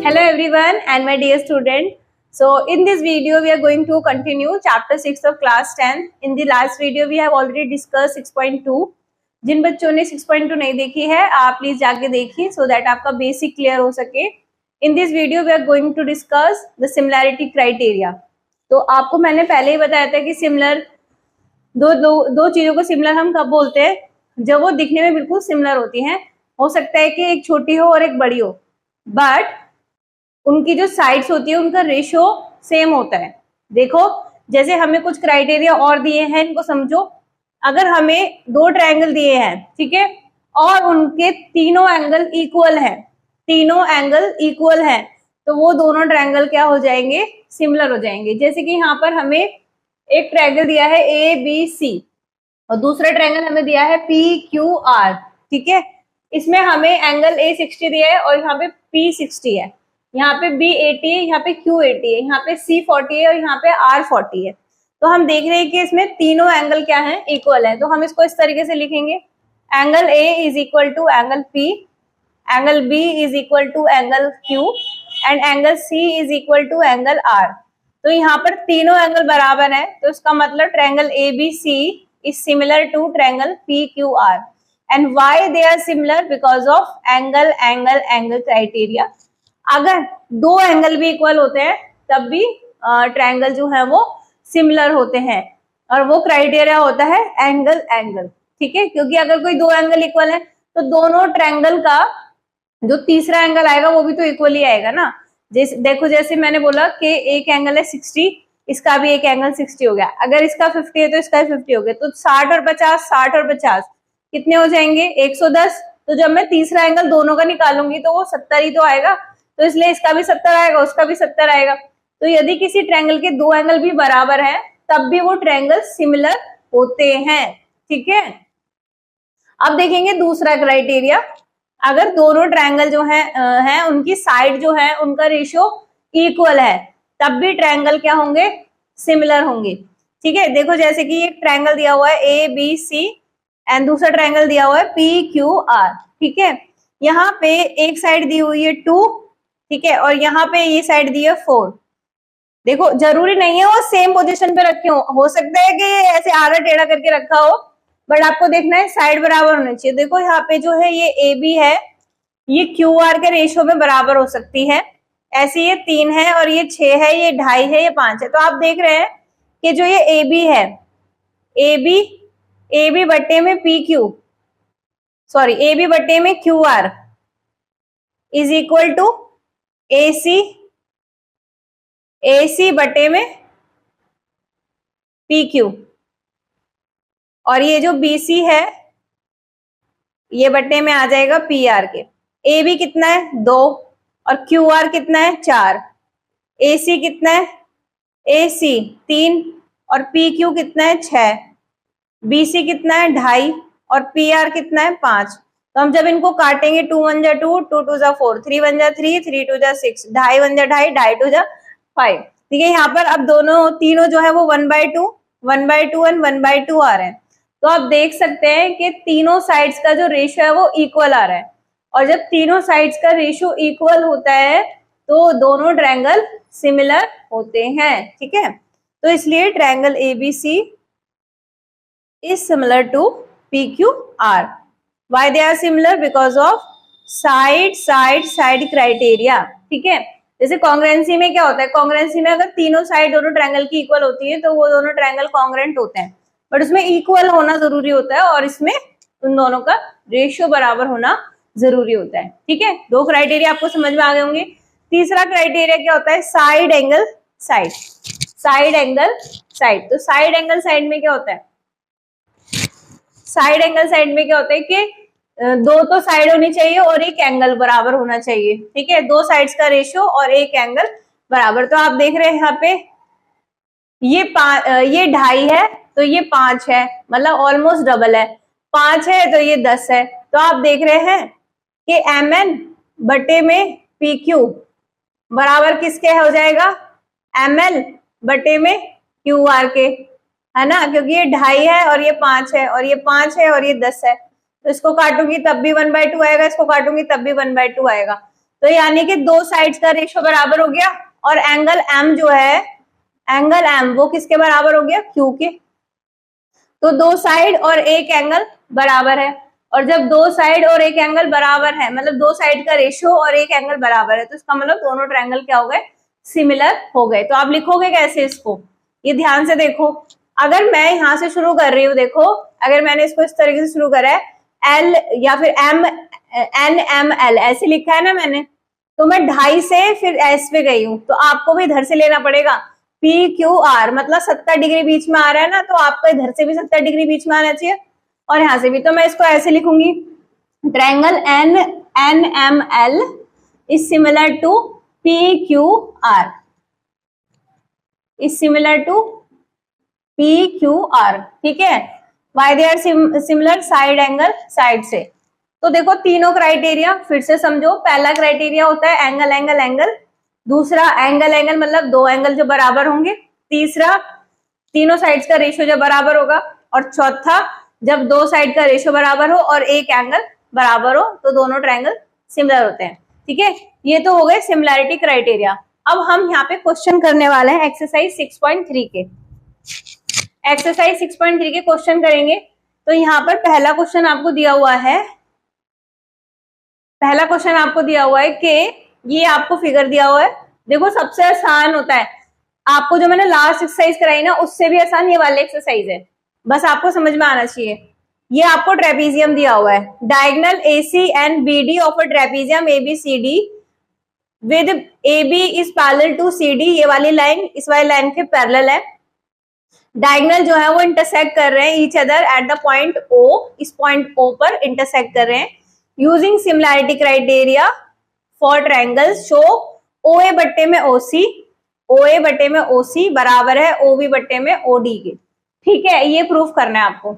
Hello everyone and my dear student. So in this video we are going to continue chapter 6 of class 10. In the last video we have already discussed 6.2. जिन बच्चों ने 6.2 नहीं देखी है आप please जाके देखिए so that आपका basic clear हो सके. In this video we are going to discuss the similarity criteria. तो आपको मैंने पहले ही बताया था कि सिमिलर दो चीजों को सिमिलर हम कब बोलते हैं, जब वो दिखने में बिल्कुल सिमिलर होती हैं. हो सकता है कि एक छोटी हो और एक बड़ी हो, बट उनकी जो साइड्स होती है उनका रेशियो सेम होता है. देखो जैसे हमें कुछ क्राइटेरिया और दिए हैं, इनको समझो. अगर हमें दो ट्रायंगल दिए हैं, ठीक है, और उनके तीनों एंगल इक्वल हैं, तो वो दोनों ट्रायंगल क्या हो जाएंगे, सिमिलर हो जाएंगे. जैसे कि यहाँ पर हमें एक ट्रायंगल दिया है ए बी सी और दूसरा ट्रायंगल हमें दिया है पी क्यू आर. ठीक है, इसमें हमें एंगल ए 60 दिया है और यहाँ पे पी 60 है, यहाँ पे बी 80 है, यहाँ पे क्यू 80 है, यहाँ पे सी 40 है और यहाँ पे आर 40 है. तो हम देख रहे हैं कि इसमें तीनों एंगल क्या है, इक्वल है. तो हम इसको इस तरीके से लिखेंगे, angle A is equal to angle P, angle B is equal to angle Q and angle C is equal to angle R. तो यहाँ पर तीनों एंगल बराबर है, तो इसका मतलब triangle A B C is similar to triangle P Q R. And why they are similar? Because of angle criteria. अगर दो एंगल भी इक्वल होते हैं तब भी ट्रायंगल जो है वो सिमिलर होते हैं, और वो क्राइटेरिया होता है एंगल. ठीक है, क्योंकि अगर कोई दो एंगल इक्वल है तो दोनों ट्रायंगल का जो तीसरा एंगल आएगा वो भी तो इक्वल ही आएगा ना. देखो जैसे मैंने बोला कि एक एंगल है 60, इसका भी एक एंगल 60 हो गया. अगर इसका 50 है तो इसका 50 हो गया, तो 60 और 50 कितने हो जाएंगे, 110. तो जब मैं तीसरा एंगल दोनों का निकालूंगी तो वो 70 ही तो आएगा. तो इसलिए इसका भी 70 आएगा, उसका भी 70 आएगा. तो यदि किसी ट्रायंगल के दो एंगल भी बराबर हैं तब भी वो ट्रायंगल सिमिलर होते हैं. ठीक है, अब देखेंगे दूसरा क्राइटेरिया. अगर दोनों ट्रायंगल जो है उनकी साइड जो है उनका रेशियो इक्वल है तब भी ट्रायंगल क्या होंगे, सिमिलर होंगे. ठीक है, देखो जैसे कि एक ट्रायंगल दिया हुआ है ए बी सी एंड दूसरा ट्रायंगल दिया हुआ है पी क्यू आर. ठीक है, यहाँ पे एक साइड दी हुई है 2, ठीक है, और यहाँ पे ये साइड दी है 4. देखो जरूरी नहीं है वो सेम पोजीशन पे रखे हो सकता है कि ऐसे आड़ा टेढ़ा करके रखा हो, बट आपको देखना है साइड बराबर होने चाहिए. देखो यहाँ पे जो है ये ए बी है, ये क्यू आर के रेशियो में बराबर हो सकती है. ऐसे ये 3 है और ये 6 है, ये 2.5 है, ये 5 है. तो आप देख रहे हैं कि जो ये ए बी है, ए बी बट्टे में P Q, sorry A B बट्टे में Q R is equal to A C बटे में पी क्यू. और ये जो बी सी है ये बटे में आ जाएगा पी आर के. ए बी कितना है, 2, और क्यू आर कितना है, 4. ए सी कितना है, ए सी 3, और पी क्यू कितना है, 6. बी सी कितना है, 2.5, और पी आर कितना है, 5. तो हम जब इनको काटेंगे 2 1 जा 2, 2 2 जा 4, 3 1 जा 3, 3 2 जा 6, 2.5 1 जा 2.5, 2.5 2 जा 5. ठीक है, यहाँ पर अब तीनों जो है वो 1/2 एंड 1/2 आ रहे हैं. तो आप देख सकते हैं कि तीनों साइड्स का जो रेशियो है वो इक्वल आ रहा है, और जब तीनों साइड्स का रेशियो इक्वल होता है तो दोनों ट्रायंगल सिमिलर होते हैं. ठीक है, तो इसलिए triangle ABC is similar to PQR. Why they are similar? Because of side criteria. ठीक है, जैसे कॉन्ग्रुएंसी में क्या होता है, कॉन्ग्रुएंसी में अगर तीनों साइड दोनों ट्रायंगल की इक्वल होती है तो वो दोनों ट्रायंगल कॉन्ग्रुएंट होते हैं, बट उसमें इक्वल होना जरूरी होता है और इसमें उन दोनों का रेशियो बराबर होना जरूरी होता है. ठीक है, दो क्राइटेरिया आपको समझ में आ गए होंगे. तीसरा क्राइटेरिया क्या होता है, साइड एंगल साइड. तो साइड एंगल साइड में क्या होता है, साइड एंगल साइड में क्या होता है कि दो तो साइड होनी चाहिए और एक एंगल बराबर होना चाहिए. ठीक है, दो साइड्स का रेशियो और एक एंगल बराबर. तो आप देख रहे हैं यहाँ पे ये 2.5 है तो ये 5 है, मतलब ऑलमोस्ट डबल है. 5 है तो ये 10 है. तो आप देख रहे हैं कि MN बटे में PQ बराबर किसके हो जाएगा, ML बटे में QR के, है ना, क्योंकि ये 2.5 है और ये 5 है और ये 5 है और ये 10 है. तो इसको काटूंगी तब भी 1/2 आएगा, इसको काटूंगी तब भी 1/2 आएगा. तो यानी कि दो साइड्स का रेशियो बराबर हो गया, और एंगल एम जो है, एंगल एम वो किसके बराबर हो गया, क्यू के। तो दो साइड और एक एंगल बराबर है, और जब दो साइड और एक एंगल बराबर है, मतलब दो साइड का रेशियो और एक एंगल बराबर है, तो इसका मतलब दोनों ट्रायंगल क्या हो गए, सिमिलर हो गए। तो आप लिखोगे कैसे इसको, ये ध्यान से देखो। अगर मैं यहां से शुरू कर रही हूँ, देखो अगर मैंने इसको इस तरीके से शुरू करा है, एल या फिर एम एन एम एल ऐसे लिखा है ना मैंने, तो मैं 2.5 से फिर एस पे गई हूँ, तो आपको भी इधर से लेना पड़ेगा पी क्यू आर, मतलब 70 डिग्री बीच में आ रहा है ना, तो आपको इधर से भी 70 डिग्री बीच में आना चाहिए और यहां से भी। तो मैं इसको ऐसे लिखूंगी, triangle N N M L is similar to P Q R, is similar to P Q R, ठीक है। Why they are similar, side angle side से। तो देखो तीनों क्राइटेरिया फिर से समझो। पहला क्राइटेरिया होता है एंगल एंगल एंगल, दूसरा एंगल एंगल मतलब दो एंगल जो बराबर होंगे, तीसरा तीनों साइड्स का रेशियो जब बराबर होगा, और चौथा जब दो साइड का रेशियो बराबर हो और एक एंगल बराबर हो, तो दोनों ट्रायंगल सिमिलर होते हैं, ठीक है। ये तो हो गए सिमिलैरिटी क्राइटेरिया। अब हम यहाँ पे क्वेश्चन करने वाले हैं एक्सरसाइज 6.3 के। एक्सरसाइज 6.3 के क्वेश्चन करेंगे। तो यहाँ पर पहला क्वेश्चन आपको दिया हुआ है, पहला क्वेश्चन आपको दिया हुआ है कि ये आपको फिगर दिया हुआ है। देखो सबसे आसान होता है, आपको जो मैंने लास्ट एक्सरसाइज कराई ना उससे भी आसान ये वाली एक्सरसाइज है, बस आपको समझ में आना चाहिए। ये आपको ट्रेपीजियम दिया हुआ है, diagonal AC and BD of a trapezium ABCD with AB is parallel to CD, ये वाली लाइन इस वाली लाइन के पैरेलल है। डायगोनल जो है वो इंटरसेक्ट कर रहे हैं each other at the point O, इस पॉइंट O पर इंटरसेक्ट कर रहे हैं। Using similarity criteria for triangles show OA बट्टे में OC, OA बट्टे में OC बराबर है OB बट्टे में OD के, ठीक है। ये प्रूफ करना है आपको।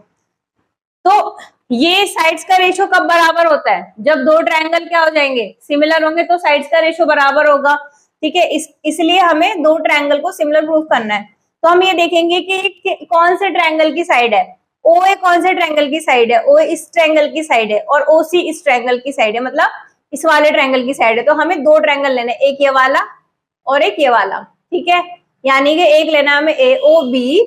तो ये साइड्स का रेशियो कब बराबर होता है, जब दो ट्रायंगल क्या हो जाएंगे, सिमिलर होंगे, तो साइड्स का रेशियो बराबर होगा, ठीक है। इसलिए हमें दो ट्रायंगल को सिमिलर प्रूफ करना है। तो हम ये देखेंगे कि कौन से ट्रायंगल की साइड है, OA कौन से ट्रायंगल की साइड है, OA इस ट्रायंगल की साइड है और OC इस ट्रायंगल की साइड है, मतलब इस वाले ट्रायंगल की साइड है। तो हमें दो ट्रायंगल लेने, एक ये वाला और एक ये वाला, ठीक है। यानी कि एक लेना है हमें AOB,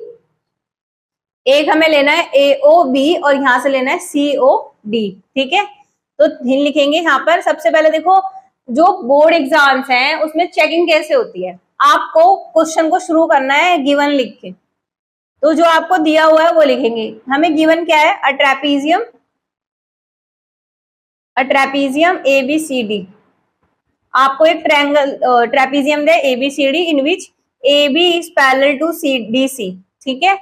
एक हमें लेना है AOB और यहां से लेना है COD, ठीक है। तो हिंट लिखेंगे यहाँ पर। सबसे पहले देखो जो बोर्ड एग्जाम्स हैं उसमें चेकिंग कैसे होती है, आपको क्वेश्चन को शुरू करना है गिवन लिख के। तो जो आपको दिया हुआ है वो लिखेंगे। हमें गिवन क्या है, अ ट्रेपीजियम ABCD। आपको एक ट्रायंगल ट्रेपीजियम दे ABCD in which AB is parallel to DC, ठीक है।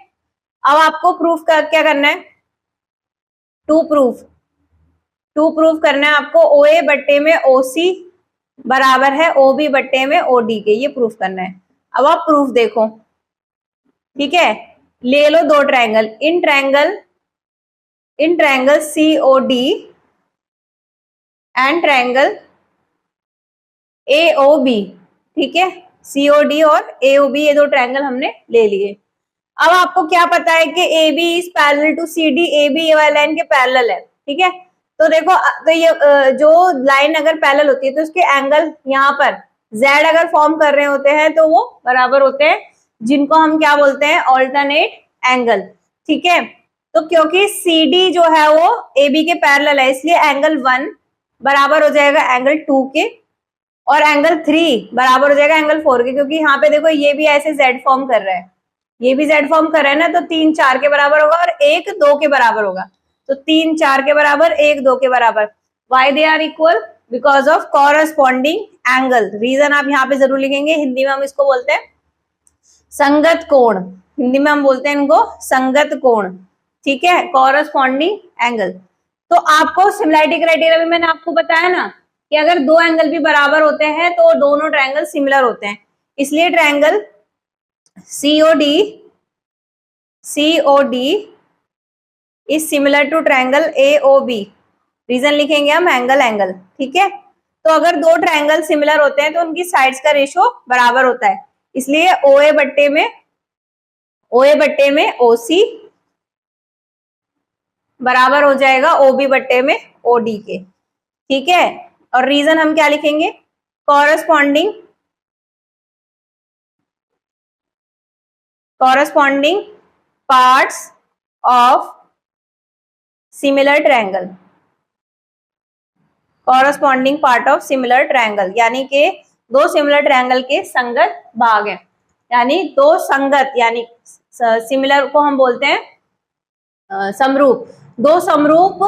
अब आपको प्रूफ क्या करना है, टू प्रूफ करना है आपको OA बट्टे में OC बराबर है OB बट्टे में OD के, ये प्रूफ करना है। अब आप प्रूफ देखो, ठीक है। ले लो दो triangle, in triangle COD and triangle AOB, ठीक है। COD और AOB ये दो ट्रायंगल हमने ले लिए। अब आपको क्या पता है कि AB is parallel to CD, AB ये वाली लाइन के पैरेलल है, ठीक है। तो देखो तो ये जो लाइन अगर पैरेलल होती है तो उसके एंगल यहाँ पर Z अगर फॉर्म कर रहे होते हैं तो वो बराबर होते हैं, जिनको हम क्या बोलते हैं, ऑल्टरनेट एंगल, ठीक है। तो क्योंकि CD जो है वो AB के पैरेलल है, इसलिए एंगल 1 बराबर हो जाएगा एंगल 2 के, और एंगल 3 बराबर हो जाएगा एंगल 4 के, क्योंकि यहाँ पे देखो ये भी ऐसे Z फॉर्म कर रहा है, ये भी Z फॉर्म कर रहा है ना, तो 3 4 के बराबर होगा और 1 2 के बराबर होगा। तो 3 4 के बराबर, 1 2 के बराबर। Why they are equal, because of corresponding angle. Reason आप यहाँ पे जरूर लिखेंगे, हिंदी में हम इसको बोलते हैं संगत कोण, हिंदी में हम बोलते हैं इनको संगत कोण, ठीक है, कॉरस्पॉन्डिंग एंगल। तो आपको सिमिलैरिटी क्राइटेरिया भी मैंने आपको बताया ना कि अगर दो एंगल भी बराबर होते हैं तो दोनों ट्रायंगल सिमिलर होते हैं, इसलिए triangle COD is similar to triangle AOB। Reason लिखेंगे हम एंगल, ठीक है। तो अगर दो ट्रायंगल सिमिलर होते हैं तो उनकी साइड्स का रेशियो बराबर होता है, इसलिए OA बट्टे में OC बराबर हो जाएगा OB बट्टे में OD के, ठीक है। और रीजन हम क्या लिखेंगे, corresponding parts of similar triangle, corresponding part of similar triangle, यानी कि दो सिमिलर ट्रायंगल के संगत भाग हैं, यानी दो संगत, यानी सिमिलर को हम बोलते हैं समरूप, दो समरूप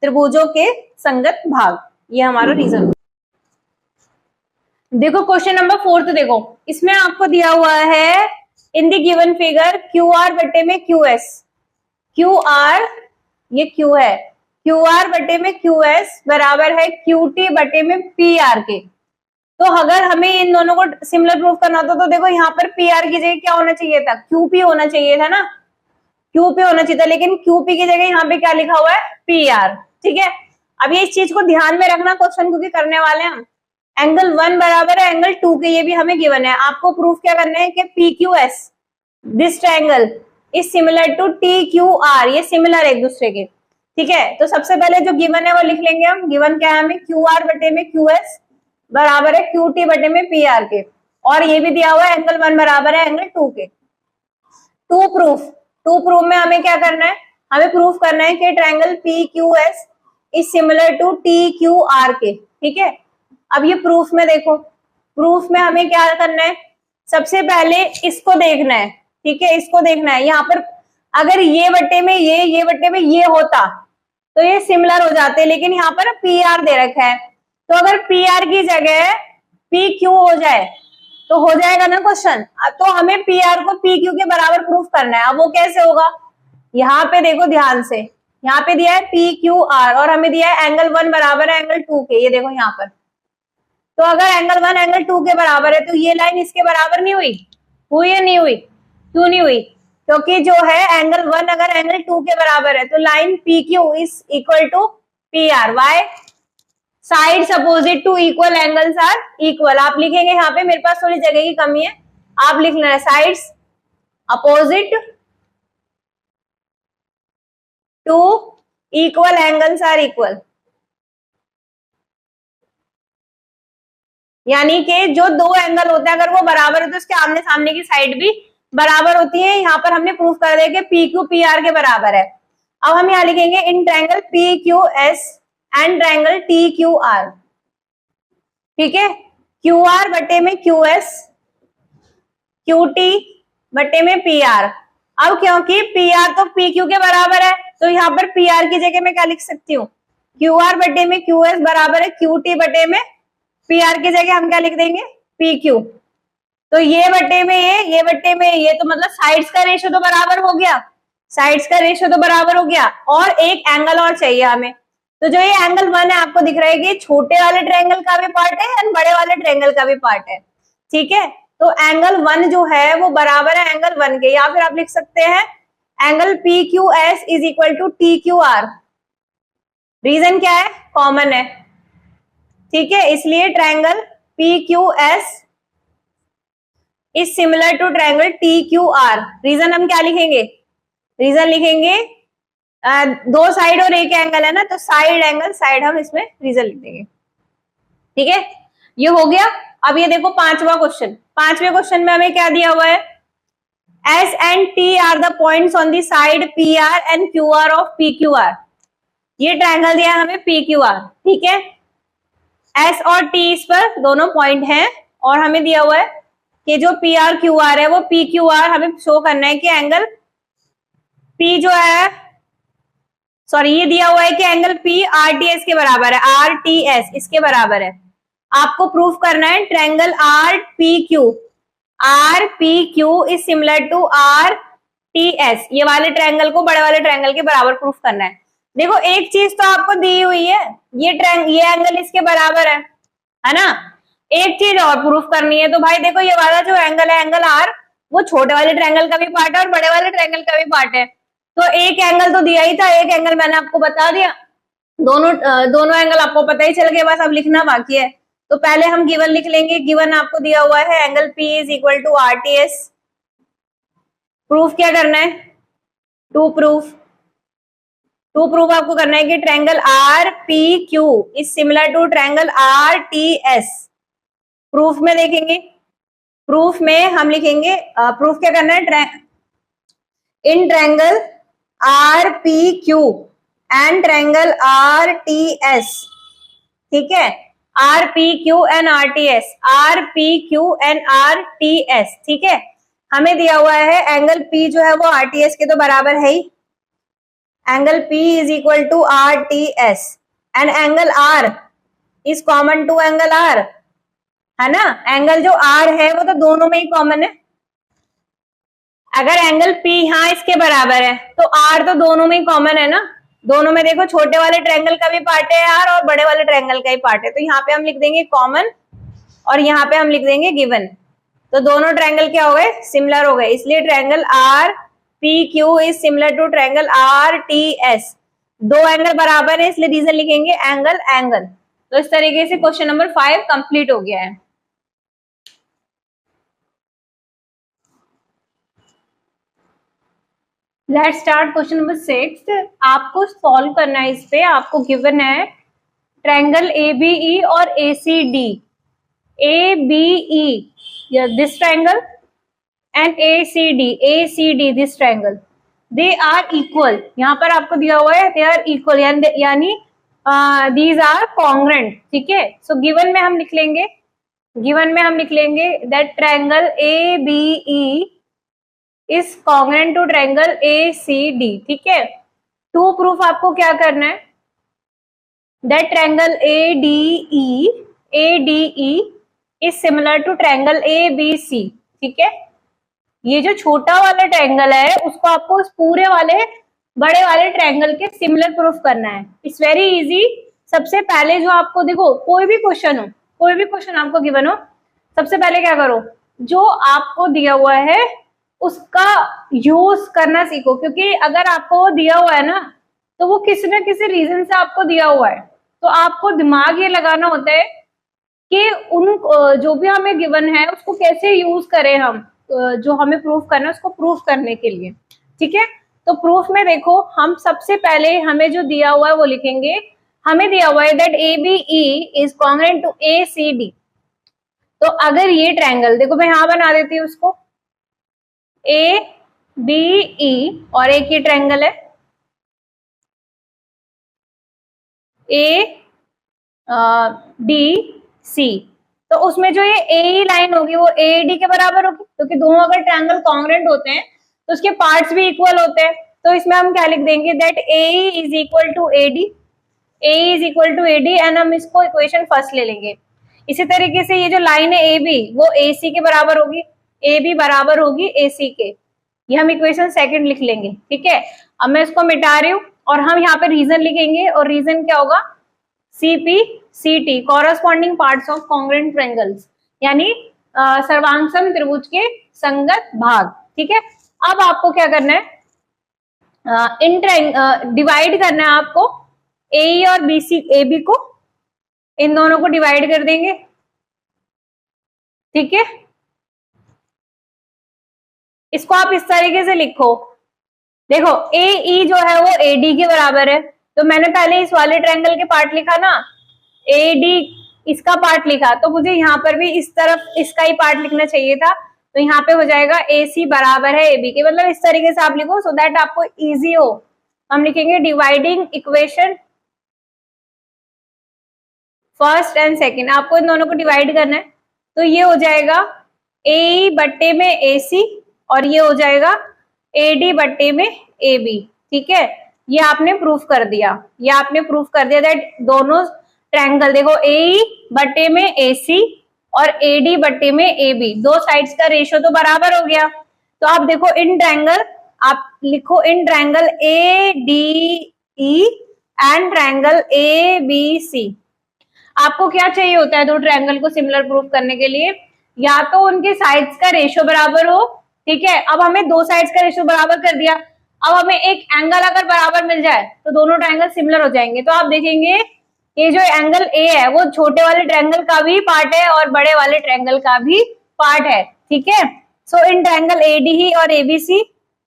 त्रिभुजों के संगत भाग, ये हमारा रीजन। देखो क्वेश्चन नंबर 4 देखो, इसमें आपको दिया हुआ है in the given figure Q R बटे में क्यू एस, क्यू आर ये क्यू है, क्यू आर बटे में क्यू एस बराबर है क्यू टी बटे में पी आर के। तो अगर हमें इन दोनों को सिमिलर प्रूफ करना था तो देखो यहाँ पर पी आर की जगह क्या होना चाहिए था, क्यू पी होना चाहिए था ना, क्यू पी होना चाहिए था, लेकिन क्यू पी की जगह यहाँ पे क्या लिखा हुआ है, पी आर। ठीक है, अब ये इस चीज को ध्यान में रखना क्वेश्चन क्योंकि करने वाले हैं हम। एंगल 1 बराबर है एंगल 2 के, ये भी हमें गिवन है, आपको प्रूफ क्या करना है कि P Q S this triangle is similar to T Q R, ये सिमिलर है एक दूसरे के। ठीक है, तो सबसे पहले जो गिवन है वो लिख लेंगे हम, गिवन क्या है हमें, क्यू आर बटे में क्यू एस बराबर है क्यू टी बटे में पी आर के, और ये भी दिया हुआ है एंगल 1 बराबर है एंगल 2 के। टू प्रूफ में हमें क्या करना है, हमें प्रूफ करना है कि triangle P Q S is similar to T Q R के। ठीक है, अब ये प्रूफ में देखो, प्रूफ में हमें क्या करना है, सबसे पहले इसको देखना है। ठीक है, इसको देखना है, यहाँ पर अगर ये बटे में ये बटे में ये होता तो ये सिमिलर हो जाते, लेकिन यहाँ पर पी आर दे रखा है, तो अगर पी आर की जगह पी क्यू हो जाए तो हो जाएगा ना क्वेश्चन। तो हमें पी आर को पी क्यू के बराबर प्रूफ करना है। अब वो कैसे होगा, यहाँ पे देखो ध्यान से, यहाँ पे दिया है पी क्यू आर और हमें दिया है एंगल 1 बराबर है एंगल 2 के, ये देखो यहाँ पर। तो अगर एंगल 1 एंगल 2 के बराबर है तो ये लाइन इसके बराबर नहीं हुई या नहीं हुई, क्यों नहीं हुई, क्योंकि जो है एंगल 1 अगर एंगल 2 के बराबर है तो line P Q is equal to P R. Why, sides opposite to equal angles are equal. आप लिखेंगे यहाँ पे, मेरे पास थोड़ी जगह की कमी है, आप लिख लेना sides opposite to equal angles are equal, यानी कि जो दो एंगल होते हैं अगर वो बराबर है तो उसके आमने सामने की साइड भी बराबर होती है। यहाँ पर हमने प्रूफ कर दिया कि पी क्यू पी आर के बराबर है। अब हम यहाँ लिखेंगे in triangle P Q S and triangle T Q R. ठीक है, क्यू आर बटे में क्यू एस, क्यू टी बटे में पी आर। अब क्योंकि पी आर तो पी क्यू के बराबर है तो यहाँ पर पी आर की जगह मैं क्या लिख सकती हूँ, क्यू आर बटे में क्यू एस बराबर है क्यू टी बटे में पी आर की जगह हम क्या लिख देंगे, पी क्यू। तो ये बटे में ये बटे में ये, तो मतलब साइड्स का रेशियो तो बराबर हो गया, साइड्स का रेशियो तो बराबर हो गया, और एक एंगल और चाहिए हमें। तो जो ये एंगल 1 है आपको दिख रहा है कि छोटे वाले ट्रायंगल का भी पार्ट है एंड बड़े वाले ट्रायंगल का भी पार्ट है। ठीक है, तो एंगल 1 जो है वो बराबर है एंगल 1 के, या फिर आप लिख सकते हैं angle P Q S is equal to T Q R. Reason क्या है, कॉमन है। ठीक है, इसलिए triangle P Q S is similar to triangle T Q R. Reason हम क्या लिखेंगे, रीजन लिखेंगे दो साइड और एक एंगल है ना, तो साइड एंगल साइड हम इसमें रीजन लिख देंगे। ठीक है, ये हो गया। अब ये देखो पांचवा क्वेश्चन, पांचवे क्वेश्चन में हमें क्या दिया हुआ है, S and T R the points on the side P R and Q R of P Q R. ये ट्रायंगल दिया है हमें पी क्यू आर। ठीक है, एस और टी इस पर दोनों पॉइंट हैं, और हमें दिया हुआ है कि जो पी आर क्यू आर है वो पी क्यू आर हमें शो करना है कि एंगल पी जो है, सॉरी ये दिया हुआ है कि angle P R T S के बराबर है, आर टी एस इसके बराबर है। आपको प्रूफ करना है triangle R P Q is similar to R T S, ये वाले ट्रायंगल को बड़े वाले ट्रायंगल के बराबर प्रूफ करना है। देखो एक चीज तो आपको दी हुई है, ये एंगल इसके बराबर है ना, एक चीज और प्रूफ करनी है। तो भाई देखो ये वाला जो एंगल है एंगल आर, वो छोटे वाले ट्रायंगल का भी पार्ट है और बड़े वाले ट्रायंगल का भी पार्ट है। तो एक एंगल तो दिया ही था, एक एंगल मैंने आपको बता दिया, दोनों एंगल आपको पता ही चल गया, बस अब लिखना बाकी है। तो पहले हम गिवन लिख लेंगे, गिवन आपको दिया हुआ है angle P is equal to R T S. Proof क्या करना है, टू प्रूफ टू प्रूफ आपको करना है कि triangle R P Q is similar to triangle R T S. Proof में देखेंगे, प्रूफ में हम लिखेंगे, प्रूफ क्या करना है, in triangle R P Q and triangle R T S, ठीक है, are P Q and are T S, are P Q and are T S, ठीक है। हमें दिया हुआ है एंगल पी जो है वो आर टी एस के तो बराबर है ही, angle P is equal to R T S and angle R is common to angle R, है ना। एंगल जो R है वो तो दोनों में ही कॉमन है। अगर एंगल P यहाँ इसके बराबर है तो R तो दोनों में ही कॉमन है ना। दोनों में देखो छोटे वाले ट्रायंगल का भी पार्ट है R और बड़े वाले ट्रायंगल का ही पार्ट है, तो यहाँ पे हम लिख देंगे कॉमन और यहाँ पे हम लिख देंगे गिवन। तो दोनों ट्रायंगल क्या हो गए, सिमिलर हो गए, इसलिए triangle R P Q is similar to triangle R T S. दो एंगल बराबर है इसलिए रीजन लिखेंगे एंगल एंगल। तो इस तरीके से क्वेश्चन नंबर 5 कंप्लीट हो गया है। Let's start question number 6। आपको सॉल्व करना है, इस पे आपको गिवन है ट्रायंगल ABE और ACD। ABE this triangle and ACD this triangle, they are equal। यहाँ पर आपको दिया हुआ है they are equal यानी these are congruent, ठीक है। सो गिवन में हम लिख लेंगे, गिवन में हम लिख लेंगे that triangle ABE is congruent to triangle ACD, ठीक है। टू प्रूफ आपको क्या करना है, that triangle ADE is similar to triangle ABC, ठीक है। ये जो छोटा वाला ट्रायंगल है उसको आपको उस पूरे वाले बड़े वाले ट्रायंगल के सिमिलर प्रूफ करना है। It's very easy. सबसे पहले जो आपको देखो, कोई भी क्वेश्चन हो, कोई भी क्वेश्चन आपको गिवन हो, सबसे पहले क्या करो, जो आपको दिया हुआ है उसका यूज करना सीखो, क्योंकि अगर आपको दिया हुआ है ना तो वो किसी न किसी रीजन से आपको दिया हुआ है, तो आपको दिमाग ये लगाना होता है कि उन जो भी हमें गिवन है उसको कैसे यूज करें हम, जो हमें प्रूफ करना है उसको प्रूफ करने के लिए, ठीक है। तो प्रूफ में देखो, हम सबसे पहले हमें जो दिया हुआ है वो लिखेंगे। हमें दिया हुआ है that ABE is congruent to ACD। तो अगर ये ट्रायंगल देखो, मैं यहां बना देती हूँ उसको, ABE और एक ये ट्रायंगल है ADC, तो उसमें जो ये AE लाइन होगी वो AD के बराबर होगी, क्योंकि दोनों अगर ट्रायंगल कॉन्ग्रुएंट होते हैं तो उसके पार्ट्स भी इक्वल होते हैं। तो इसमें हम क्या लिख देंगे, that AE is equal to AD, AE is equal to AD, and हम इसको इक्वेशन फर्स्ट ले लेंगे। इसी तरीके से ये जो लाइन है AB वो AC के बराबर होगी, AB बराबर होगी AC के, ये हम इक्वेशन सेकंड लिख लेंगे, ठीक है। अब मैं इसको मिटा रही हूँ और हम यहाँ पे रीजन लिखेंगे, और रीजन क्या होगा, CPCT corresponding parts of congruent triangles, यानी सर्वांगसम त्रिभुज के संगत भाग, ठीक है। अब आपको क्या करना है, डिवाइड करना है आपको AE और AB को, इन दोनों को डिवाइड कर देंगे, ठीक है। इसको आप इस तरीके से लिखो, देखो AE जो है वो AD के बराबर है, तो मैंने पहले इस वाले ट्रायंगल के पार्ट लिखा ना, AD इसका पार्ट लिखा, तो मुझे यहाँ पर भी इस तरफ इसका ही पार्ट लिखना चाहिए था। तो यहाँ पे हो जाएगा AC बराबर है AB के, मतलब इस तरीके से आप लिखो सो दैट आपको इजी हो। हम लिखेंगे dividing equation first and second, आपको इन दोनों को डिवाइड करना है, तो ये हो जाएगा AE बट्टे में AC और ये हो जाएगा AD बट्टे में AB, ठीक है। ये आपने प्रूफ कर दिया, ये आपने प्रूफ कर दिया दैट दोनों ट्रायंगल देखो AE बट्टे में AC और AD बट्टे में AB, दो साइड्स का रेशियो तो बराबर हो गया। तो आप देखो इन ट्रायंगल, आप लिखो in triangle ADE and triangle ABC। आपको क्या चाहिए होता है दो ट्रायंगल को सिमिलर प्रूफ करने के लिए, या तो उनके साइड्स का रेशियो बराबर हो, ठीक है। अब हमें दो साइड्स का रेशियो बराबर कर दिया, अब हमें एक एंगल अगर बराबर मिल जाए तो दोनों ट्रायंगल सिमिलर हो जाएंगे। तो आप देखेंगे ये जो एंगल A है वो छोटे वाले ट्रायंगल का भी पार्ट है और बड़े वाले ट्रायंगल का भी पार्ट है, ठीक है। सो इन ट्रायंगल ADE और ABC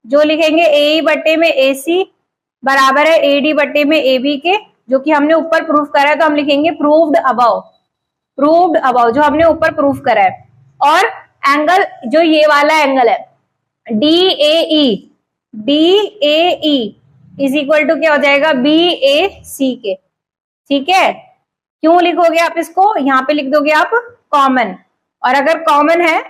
जो लिखेंगे AE बट्टे में AC बराबर है AD बट्टे में AB के, जो कि हमने ऊपर प्रूफ करा है, तो हम लिखेंगे प्रूव्ड अबव, प्रूव्ड अबव जो हमने ऊपर प्रूफ करा है। और एंगल जो ये वाला एंगल है DAE, DAE is equal to क्या हो जाएगा BAC के, ठीक है। क्यों लिखोगे आप इसको, यहाँ पे लिख दोगे आप कॉमन, और अगर कॉमन है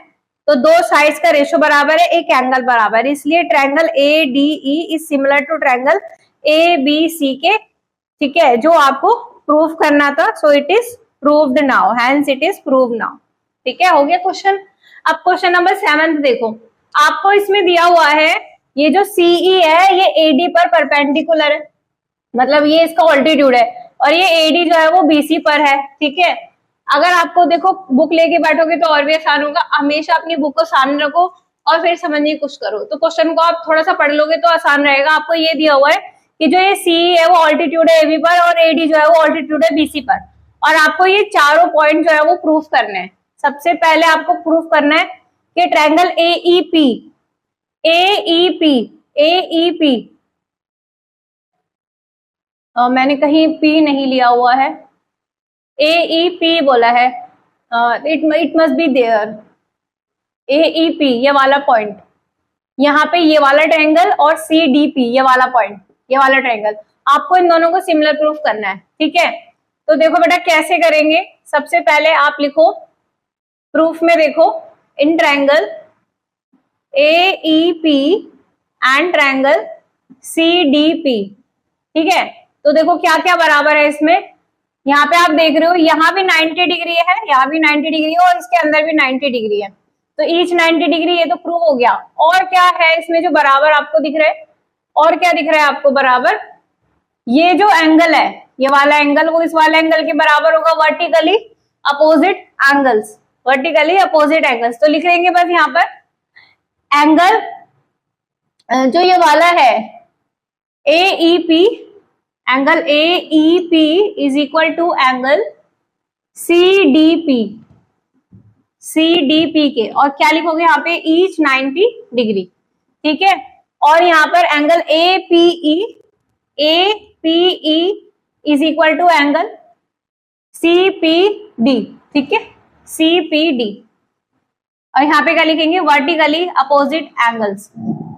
तो दो साइड्स का रेशो बराबर है, एक एंगल बराबर है, इसलिए triangle ADE is similar to triangle ABC के, ठीक है, जो आपको प्रूफ करना था। So it is proved now, hence it is proved now, ठीक है। हो गया क्वेश्चन। अब क्वेश्चन नंबर 7 देखो, आपको इसमें दिया हुआ है ये जो CE है ये AD पर परपेंडिकुलर है, मतलब ये इसका ऑल्टीट्यूड है, और ये AD जो है वो BC पर है, ठीक है। अगर आपको देखो बुक लेके बैठोगे तो और भी आसान होगा, हमेशा अपनी बुक को सामने रखो और फिर समझने की कोशिश करो, तो क्वेश्चन को आप थोड़ा सा पढ़ लोगे तो आसान रहेगा। आपको ये दिया हुआ है कि जो ये CE है वो ऑल्टीट्यूड है AB पर, और AD जो है वो ऑल्टीट्यूड है BC पर, और आपको ये चारों पॉइंट जो है वो प्रूफ करने हैं। सबसे पहले आपको प्रूफ करना है कि ट्रायंगल AEP, AEP, AEP, मैंने कहीं P नहीं लिया हुआ है, AEP बोला है, it must be there, AEP ये वाला पॉइंट, यहाँ पे ये वाला ट्रायंगल, और CDP ये वाला पॉइंट, ये वाला ट्रायंगल, आपको इन दोनों को सिमिलर प्रूफ करना है, ठीक है। तो देखो बेटा कैसे करेंगे, सबसे पहले आप लिखो प्रूफ में, देखो in triangle AEP and triangle CDP, ठीक है। तो देखो क्या क्या बराबर है इसमें, यहाँ पे आप देख रहे हो यहाँ भी 90 डिग्री है, यहाँ भी 90 डिग्री है, और इसके अंदर भी 90 डिग्री है, तो ईच 90 डिग्री, ये तो प्रूव हो गया। और क्या है इसमें जो बराबर आपको दिख रहा है, और क्या दिख रहा है आपको बराबर, ये जो एंगल है ये वाला एंगल वो इस वाले एंगल के बराबर होगा, vertically opposite angles, vertically opposite angles. तो लिख लेंगे बस यहाँ पर एंगल जो ये वाला है AEP, angle AEP is equal to angle CDP, CDP के, और क्या लिखोगे यहाँ पे ईच 90 डिग्री, ठीक है। और यहाँ पर angle APE, APE is equal to angle CPD, ठीक है, CPD, और यहाँ पे क्या लिखेंगे वर्टिकली अपोजिट एंगल्स।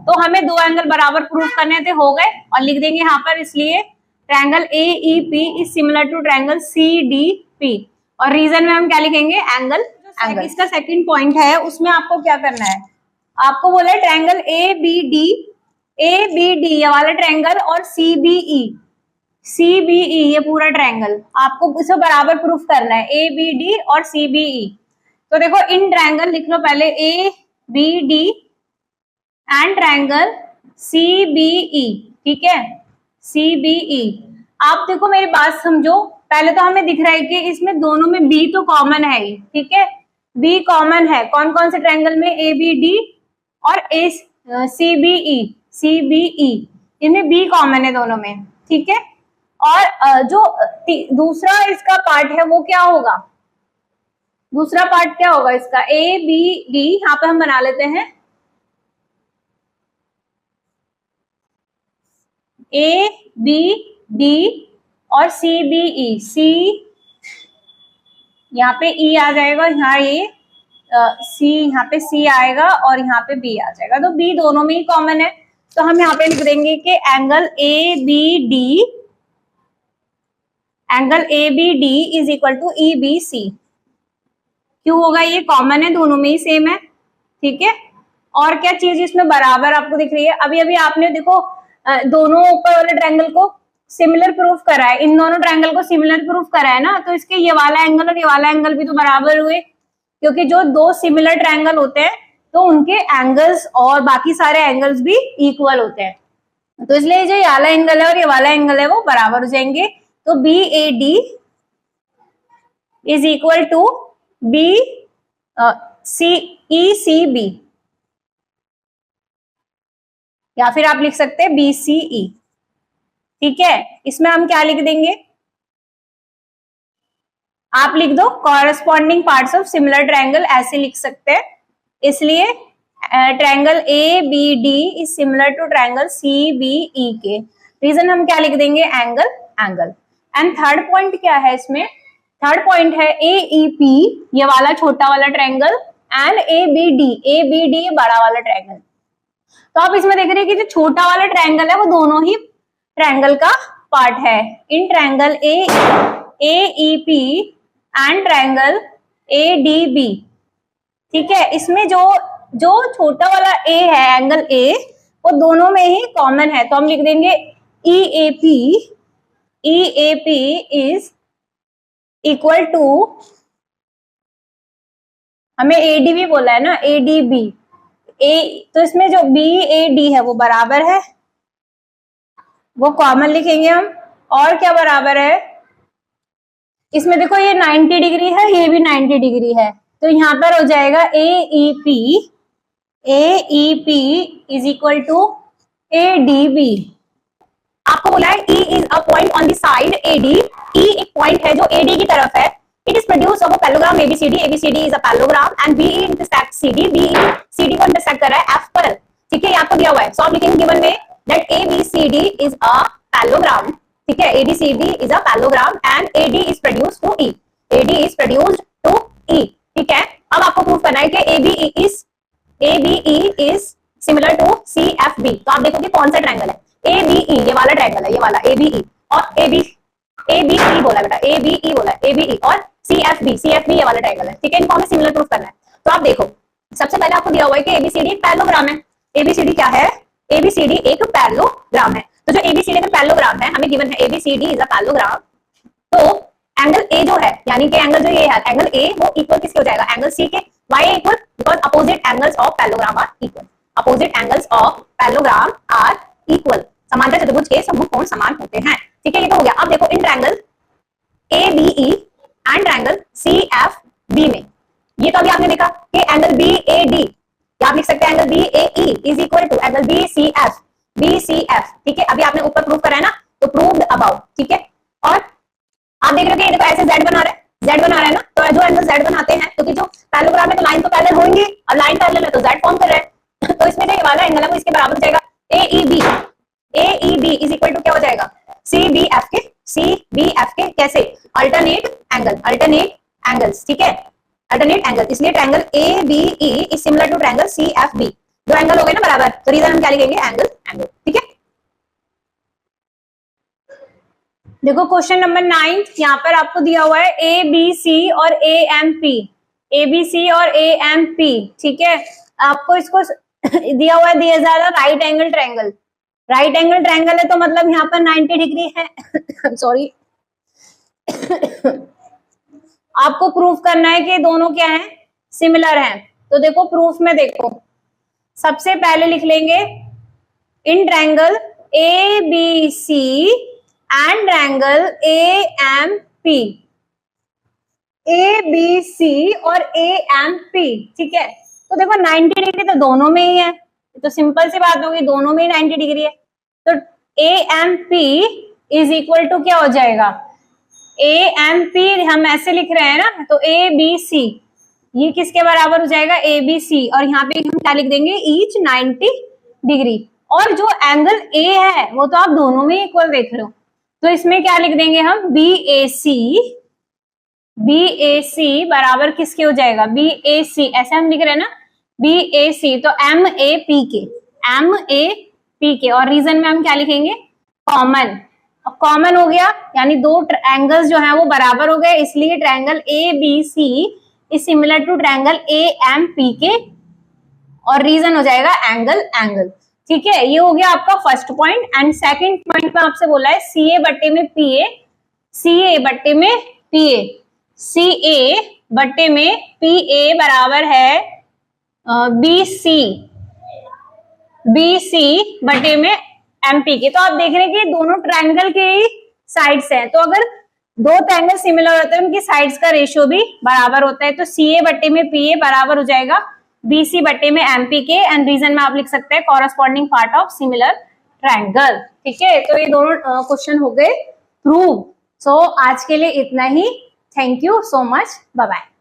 तो हमें दो एंगल बराबर प्रूफ करने थे, हो गए, और लिख देंगे यहाँ पर, इसलिए triangle AEP is similar to triangle CDP, और रीजन में हम क्या लिखेंगे एंगल, एंगल। इसका सेकंड पॉइंट है, उसमें आपको क्या करना है, आपको बोला है ट्रायंगल ABD, ABD ये वाला ट्रायंगल, और CBE, CBE ये पूरा ट्रायंगल, आपको इसे बराबर प्रूफ करना है ABD और CBE। तो देखो इन ट्रायंगल लिख लो पहले ABD एंड ट्रायंगल CBE, ठीक है, CBE। आप देखो मेरी बात समझो, पहले तो हमें दिख रहा है कि इसमें दोनों में B तो कॉमन है ही, ठीक है, B कॉमन है, कौन कौन से ट्रायंगल में, ABD और CBE, CBE इनमें B कॉमन है दोनों में, ठीक है। और जो दूसरा इसका पार्ट है वो क्या होगा, दूसरा पार्ट क्या होगा इसका, ABD, यहाँ पे हम बना लेते हैं ABD और CBE, C यहाँ पे E आ जाएगा, यहाँ ये C, यहाँ पे C आएगा, और यहाँ पे B आ जाएगा, तो B दोनों में ही कॉमन है। तो हम यहाँ पे लिख देंगे कि angle ABD is equal to EBC, क्यों होगा, ये कॉमन है, दोनों में ही सेम है, ठीक है। और क्या चीज इसमें बराबर आपको दिख रही है, अभी अभी आपने देखो दोनों ऊपर वाले ट्रायंगल को सिमिलर प्रूफ करा है, इन दोनों ट्रायंगल को सिमिलर प्रूफ करा है ना, तो इसके ये वाला एंगल और ये वाला एंगल भी तो बराबर हुए, क्योंकि जो दो सिमिलर ट्रायंगल होते हैं तो उनके एंगल्स और बाकी सारे एंगल्स भी इक्वल होते हैं, तो इसलिए जो ये वाला एंगल है और ये वाला एंगल है वो बराबर हो जाएंगे। तो BAD is equal to ECB, या फिर आप लिख सकते हैं BCE, ठीक है। इसमें हम क्या लिख देंगे, आप लिख दो corresponding parts of similar triangle, ऐसे लिख सकते हैं, इसलिए triangle ABD is similar to triangle CBE के, रीजन हम क्या लिख देंगे, angle angle. And third point क्या है इसमें, थर्ड पॉइंट है AEP ये वाला छोटा वाला ट्रायंगल एंड ABD ये बड़ा वाला ट्रायंगल। तो आप इसमें देख रहे हैं कि जो छोटा वाला ट्रायंगल है वो दोनों ही ट्रायंगल का पार्ट है। In triangle AEP and triangle ADB, ठीक है, इसमें जो छोटा वाला A है, एंगल A, वो दोनों में ही कॉमन है। तो हम लिख देंगे EAP इज इक्वल टू, हमें ADB बोला है ना, ADB तो इसमें जो BAD है वो बराबर है, वो कॉमन लिखेंगे हम। और क्या बराबर है, इसमें देखो ये 90 डिग्री है, ये भी 90 डिग्री है, तो यहां पर हो जाएगा AEP is equal to ADB। आपको बोला है E is a point on the side AD, E एक पॉइंट है जो AD की तरफ है। It is produce of a parallelogram ABCD is a parallelogram and BE intersect CD, BE CD को इंटरसेक्ट कर रहा है F पर, ठीक है, ये आपको दिया हुआ है। सो आप लिखेंगे गिवन में that ABCD is a parallelogram, ठीक है, ABCD is a parallelogram and AD is produced to E, AD is produced to E, ठीक है। अब आपको प्रूव करना है कि ABE is similar to CFB। तो आप देखो कि कौन सा ट्रायंगल है, ABE ये वाला ट्रायंगल है, ये वाला ABE, और ABE बोला बेटा, ABE बोला, ABE, और CFB ये वाला ट्रायंगल है, ठीक है, इनको हमें सिमिलर प्रूफ करना है। तो आप देखो, सबसे पहले आपको दिया हुआ है कि ABCD एक पैरेललोग्राम है। ABCD क्या है, ABCD एक पैरेललोग्राम है। तो जो ABCD का पैरेललोग्राम है, हमें गिवन है ABCD इज अ पैरेललोग्राम, तो एंगल A जो है, यानी कि एंगल जो ये है, एंगल A वो इक्वल किसके हो जाएगा, एंगल C के। Why equal, because opposite angles of parallelogram are equal, opposite angles of parallelogram are equal, समांतर चतुर्भुज के समूह कोण समान होते हैं, ठीक है, ये तो हो गया। अब देखो in triangle ABE and triangle CFB में, ये तो अभी आपने देखा कि एंगल BAD, या आप लिख सकते हैं angle BAE is equal to angle BCF, ठीक है, अभी आपने ऊपर प्रूव करा है ना, तो प्रूव्ड अबाउट, ठीक है। और आप देख रहे हो कि देखो ऐसे Z बना रहा है ना, तो जो एंगल Z बनाते हैं, क्योंकि जो पैरेललोग्राम है तो लाइन तो पैरेलल होंगी, और लाइन पैरेलल है तो Z फॉर्म कर रहा है, तो इसमें जो ये वाला एंगल है वो इसके बराबर हो जाएगा। AEB इज इक्वल टू क्या हो जाएगा, CBF के, कैसे, अल्टरनेट एंगल्स, ठीक है, अल्टरनेट एंगल, इसलिए triangle ABE is similar to triangle CFB, दो एंगल हो गए ना बराबर, तो रीजन हम क्या लिखेंगे, एंगल, ठीक है। देखो क्वेश्चन नंबर 9, यहाँ पर आपको दिया हुआ है ABC और AMP, ठीक है। आपको इसको दिया हुआ है, दिया जा रहा राइट एंगल ट्रायंगल है, तो मतलब यहाँ पर 90 डिग्री है सॉरी आपको प्रूफ करना है कि दोनों क्या है, सिमिलर हैं। तो देखो प्रूफ में देखो, सबसे पहले लिख लेंगे in triangle ABC and triangle AMP, ABC और AMP, ठीक है। तो देखो 90 डिग्री तो दोनों में ही है, तो सिंपल सी बात होगी, दोनों में ही 90 डिग्री है, तो AMP इज इक्वल टू क्या हो जाएगा, AMP हम ऐसे लिख रहे हैं ना, तो ABC ये किसके बराबर हो जाएगा, ABC, और यहाँ पे हम क्या लिख देंगे, ईच 90 डिग्री। और जो एंगल A है वो तो आप दोनों में इक्वल देख रहे हो, तो इसमें क्या लिख देंगे हम, BAC बराबर किसके हो जाएगा, BAC, ऐसे हम लिख रहे हैं ना, BAC, तो MAP के, और रीजन में हम क्या लिखेंगे, कॉमन हो गया, यानी दो एंगल्स जो हैं वो बराबर हो गए, इसलिए triangle ABC is similar to triangle AMP के, और रीजन हो जाएगा एंगल, ठीक है। ये हो गया आपका first point. And second point में आपसे बोला है CA बट्टे में PA बराबर है BC बटे में MP के। तो आप देख रहे हैं कि दोनों ट्रायंगल के ही साइड्स हैं, तो अगर दो ट्रायंगल सिमिलर होते हैं उनकी साइड्स का रेशियो भी बराबर होता है, तो CA बटे में PA बराबर हो जाएगा BC बटे में MP के, एंड रीजन में आप लिख सकते हैं corresponding part of similar triangle, ठीक है। तो ये दोनों क्वेश्चन हो गए प्रूव। सो आज के लिए इतना ही, thank you so much, bye bye.